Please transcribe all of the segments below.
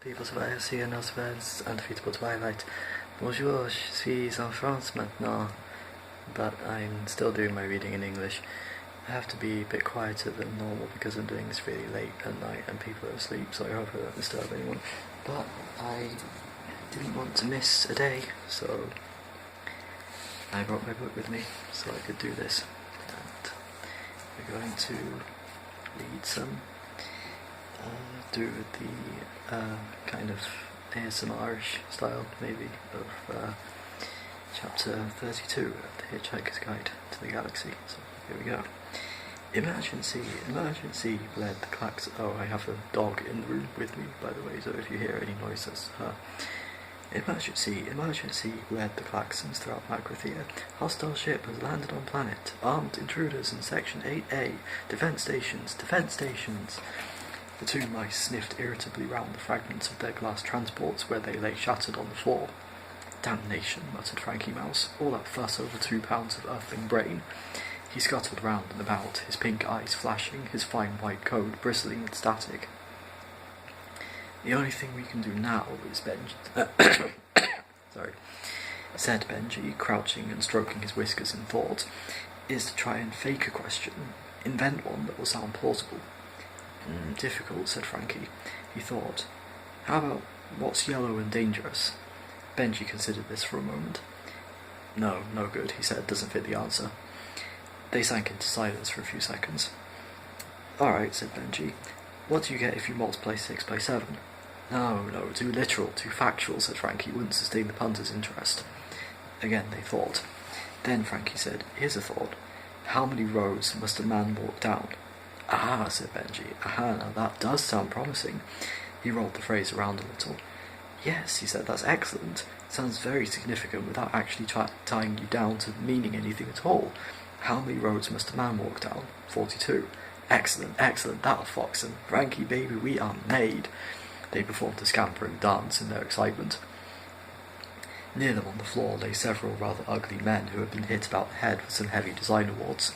People travaillent aussi nos nouvelles undefeatable Twilight. Bonjour, je suis en France maintenant. But I'm still doing my reading in English. I have to be a bit quieter than normal because I'm doing this really late at night and people are asleep, so I hope I don't disturb anyone. But I didn't want to miss a day, so I brought my book with me so I could do this. And we're going to read some, do the kind of ASMR-ish style, maybe, of chapter 32 of the Hitchhiker's Guide to the Galaxy. So here we go. Emergency, bled the clacks. Oh, I have a dog in the room with me, by the way, so if you hear any noises, Emergency, bled the klaxons throughout Macrothea. Hostile ship has landed on planet. Armed intruders in Section 8A. Defense stations. The two mice sniffed irritably round the fragments of their glass transports where they lay shattered on the floor. Damnation, muttered Frankie Mouse. All that fuss over 2 pounds of earthling brain. He scuttled round and about, his pink eyes flashing, his fine white coat bristling with static. The only thing we can do now is said Benji, crouching and stroking his whiskers in thought, is to try and fake a question, invent one that will sound plausible. Difficult, said Frankie. He thought. How about what's yellow and dangerous? Benji considered this for a moment. No good, he said, doesn't fit the answer. They sank into silence for a few seconds. Alright, said Benji. What do you get if you multiply 6 by 7? No, too literal, too factual, said Frankie, wouldn't sustain the punter's interest. Again they thought. Then Frankie said, here's a thought. How many roads must a man walk down? Aha, said Benji. Aha, now that does sound promising. He rolled the phrase around a little. Yes, he said, that's excellent. Sounds very significant without actually tying you down to meaning anything at all. How many roads must a man walk down? 42. Excellent, that'll fox him. Frankie, baby, we are made. They performed a scampering dance in their excitement. Near them on the floor lay several rather ugly men who had been hit about the head with some heavy design awards.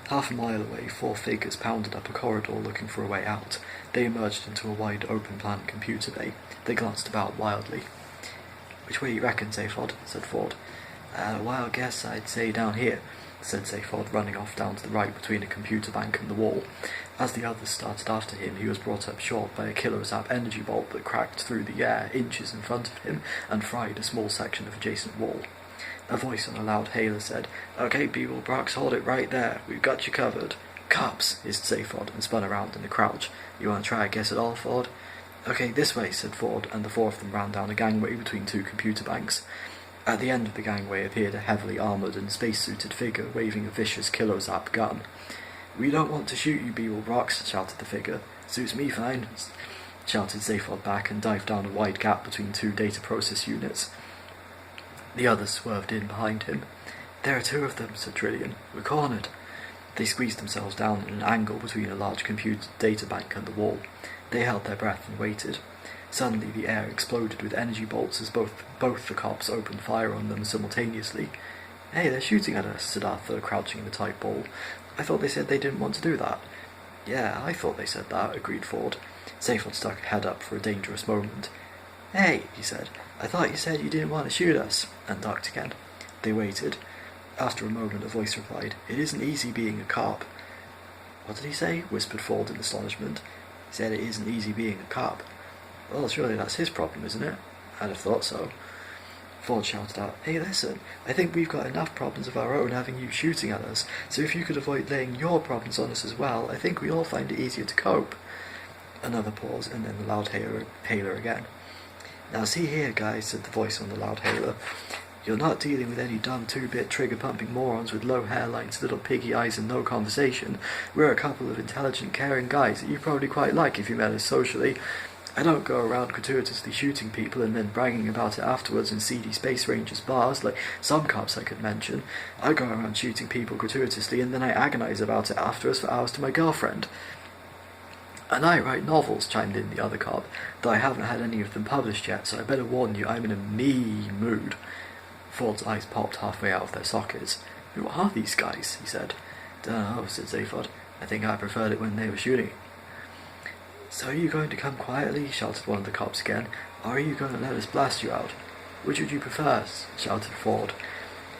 Half a mile away, 4 figures pounded up a corridor looking for a way out. They emerged into a wide open-plan computer bay. They glanced about wildly. Which way you reckon, Zaphod? Said Ford. A wild guess, I'd say down here, said Zaphod, running off down to the right between a computer bank and the wall. As the others started after him, he was brought up short by a killer zap energy bolt that cracked through the air inches in front of him and fried a small section of adjacent wall. A voice on a loud hailer said, Okay, people, Brox, hold it right there. We've got you covered. Cops, hissed Zaphod and spun around in a crouch. You want to try a guess at all, Ford? Okay, this way, said Ford, and the 4 of them ran down a gangway between 2 computer banks. At the end of the gangway appeared a heavily armoured and spacesuited figure waving a vicious kilo-zap gun. We don't want to shoot you, Beeble Brox, shouted the figure. Suits me fine, shouted Zaphod back and dived down a wide gap between 2 data process units. The others swerved in behind him. There are 2 of them, said Trillian. We're cornered. They squeezed themselves down in an angle between a large computer data bank and the wall. They held their breath and waited. Suddenly the air exploded with energy bolts as both the cops opened fire on them simultaneously. Hey, they're shooting at us, said Arthur, crouching in the tight ball. I thought they said they didn't want to do that. Yeah, I thought they said that, agreed Ford. Zaphod stuck a head up for a dangerous moment. Hey, he said, I thought you said you didn't want to shoot us, and ducked again. They waited. After a moment a voice replied, It isn't easy being a cop. What did he say? Whispered Ford in astonishment. He said it isn't easy being a cop. Well, surely that's his problem, isn't it? I'd have thought so. Ford shouted out, Hey, listen, I think we've got enough problems of our own having you shooting at us, so if you could avoid laying your problems on us as well, I think we all find it easier to cope. Another pause, and then the loud hailer again. Now see here, guys, said the voice on the loud hailer. You're not dealing with any dumb 2-bit trigger-pumping morons with low hairlines, little piggy eyes, and no conversation. We're a couple of intelligent, caring guys that you'd probably quite like if you met us socially. I don't go around gratuitously shooting people and then bragging about it afterwards in seedy Space Rangers bars like some cops I could mention. I go around shooting people gratuitously and then I agonize about it afterwards for hours to my girlfriend. And I write novels, chimed in the other cop, though I haven't had any of them published yet, so I better warn you I'm in a mean mood. Ford's eyes popped halfway out of their sockets. Who are these guys? He said. Dunno, said Zaphod. I think I preferred it when they were shooting. "So are you going to come quietly?" shouted one of the cops again, "or are you going to let us blast you out?" "Which would you prefer?" shouted Ford.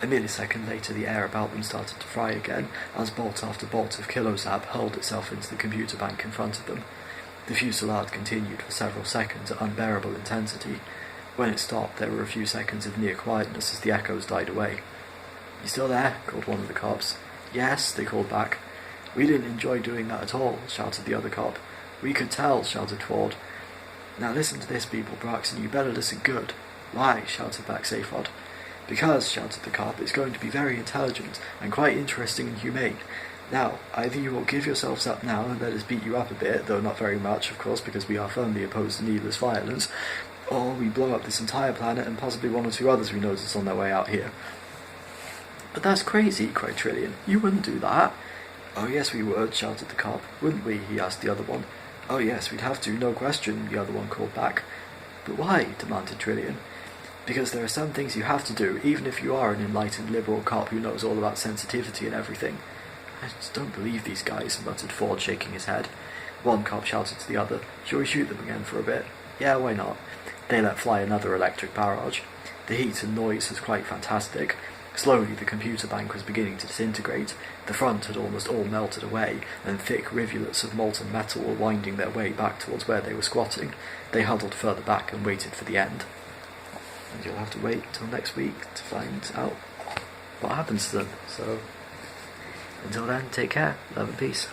A millisecond later, the air about them started to fry again, as bolt after bolt of kilozap hurled itself into the computer bank in front of them. The fusillade continued for several seconds at unbearable intensity. When it stopped, there were a few seconds of near quietness as the echoes died away. "You still there?" called one of the cops. "Yes," they called back. "We didn't enjoy doing that at all," shouted the other cop. "We could tell," shouted Ford. "Now listen to this, people, Braxton, you better listen good." "Why?" shouted back Seyfried. "Because," shouted the cop, "it's going to be very intelligent, and quite interesting and humane. Now, either you will give yourselves up now and let us beat you up a bit, though not very much, of course, because we are firmly opposed to needless violence, or we blow up this entire planet and possibly one or two others we notice on their way out here." "But that's crazy," cried Trillian. "You wouldn't do that." "Oh yes we would," shouted the cop. "Wouldn't we?" he asked the other one. "Oh yes, we'd have to, no question," the other one called back. "But why?" demanded Trillian. "Because there are some things you have to do, even if you are an enlightened liberal cop who knows all about sensitivity and everything." "I just don't believe these guys," muttered Ford, shaking his head. One cop shouted to the other, "Shall we shoot them again for a bit?" "Yeah, why not?" They let fly another electric barrage. The heat and noise was quite fantastic. Slowly the computer bank was beginning to disintegrate. The front had almost all melted away, and thick rivulets of molten metal were winding their way back towards where they were squatting. They huddled further back and waited for the end. And you'll have to wait till next week to find out what happens to them. So, until then, take care, love and peace.